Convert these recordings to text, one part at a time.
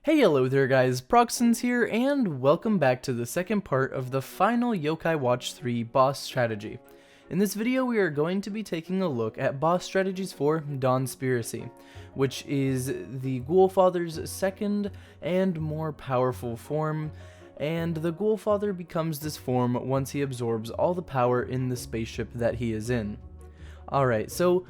Hey, hello there guys, Proxons here, and welcome back to the second part of the final Yokai Watch 3 boss strategy. In this video we are going to be taking a look at boss strategies for Dawn Spiracy, which is the Ghoulfather's second and more powerful form, and the Ghoulfather becomes this form once he absorbs all the power in the spaceship that he is in. Alright, so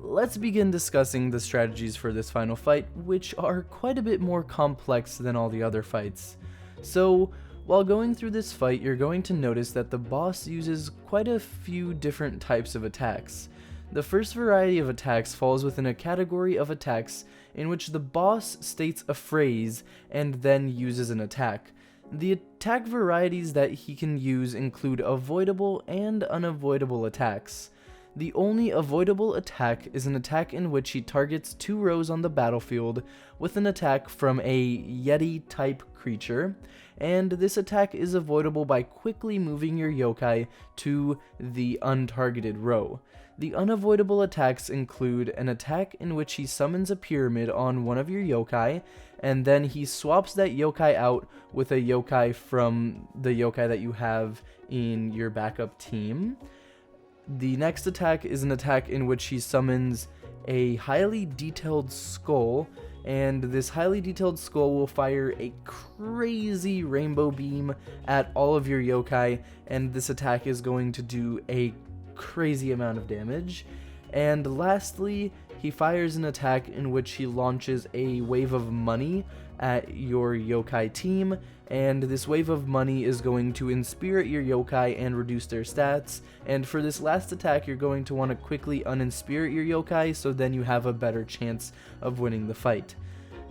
let's begin discussing the strategies for this final fight, which are quite a bit more complex than all the other fights. So, while going through this fight, you're going to notice that the boss uses quite a few different types of attacks. The first variety of attacks falls within a category of attacks in which the boss states a phrase and then uses an attack. The attack varieties that he can use include avoidable and unavoidable attacks. The only avoidable attack is an attack in which he targets 2 rows on the battlefield with an attack from a Yeti-type creature, and this attack is avoidable by quickly moving your yokai to the untargeted row. The unavoidable attacks include an attack in which he summons a pyramid on one of your yokai, and then he swaps that yokai out with a yokai from the yokai that you have in your backup team. The next attack is an attack in which he summons a highly detailed skull, and this highly detailed skull will fire a crazy rainbow beam at all of your yokai, and this attack is going to do a crazy amount of damage. And lastly, he fires an attack in which he launches a wave of money at your yokai team, and this wave of money is going to inspirit your yokai and reduce their stats. And for this last attack, you're going to want to quickly uninspirit your yokai, so then you have a better chance of winning the fight.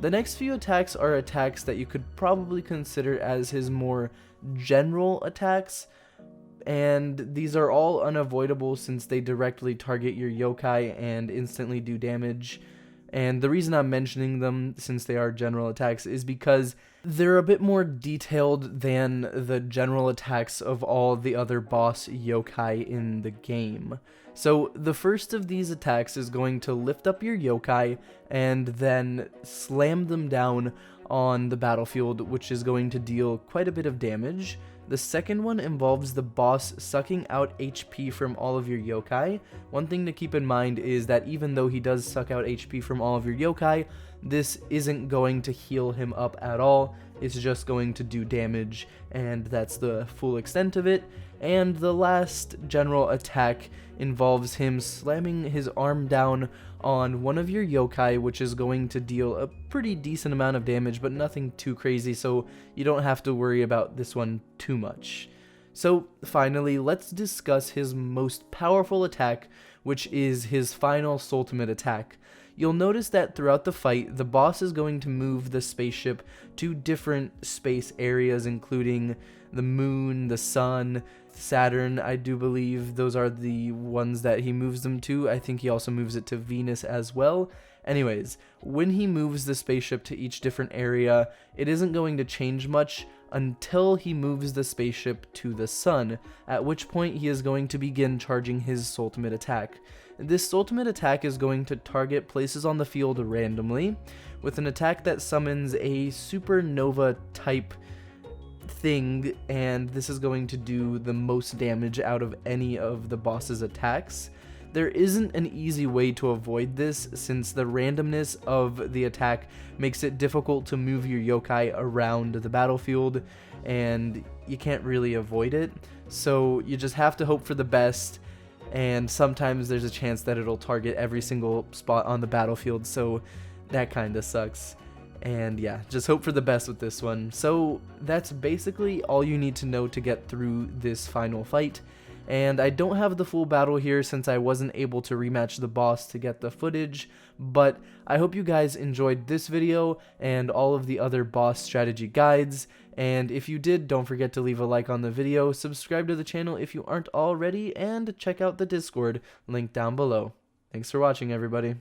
The next few attacks are attacks that you could probably consider as his more general attacks, and these are all unavoidable since they directly target your yokai and instantly do damage. And the reason I'm mentioning them, since they are general attacks, is because they're a bit more detailed than the general attacks of all the other boss yokai in the game. So the first of these attacks is going to lift up your yokai and then slam them down on the battlefield, which is going to deal quite a bit of damage. The second one involves the boss sucking out HP from all of your yokai. One thing to keep in mind is that even though he does suck out HP from all of your yokai, this isn't going to heal him up at all. It's just going to do damage, and that's the full extent of it. And the last general attack involves him slamming his arm down on one of your yokai, which is going to deal a pretty decent amount of damage, but nothing too crazy, so you don't have to worry about this one too much. So finally, let's discuss his most powerful attack, which is his final Saltman Attack. You'll notice that throughout the fight, the boss is going to move the spaceship to different space areas, including the moon, the sun, Saturn, I do believe. Those are the ones that he moves them to. I think he also moves it to Venus as well. Anyways, when he moves the spaceship to each different area, it isn't going to change much until he moves the spaceship to the sun, at which point he is going to begin charging his Saltman Attack. This Saltman Attack is going to target places on the field randomly, with an attack that summons a Supernova type thing, and this is going to do the most damage out of any of the boss's attacks. There isn't an easy way to avoid this, since the randomness of the attack makes it difficult to move your yokai around the battlefield, and you can't really avoid it, so you just have to hope for the best. And sometimes there's a chance that it'll target every single spot on the battlefield, so that kinda sucks. And yeah, just hope for the best with this one. So that's basically all you need to know to get through this final fight. And I don't have the full battle here since I wasn't able to rematch the boss to get the footage, but I hope you guys enjoyed this video and all of the other boss strategy guides. And if you did, don't forget to leave a like on the video, subscribe to the channel if you aren't already, and check out the Discord link down below. Thanks for watching, everybody.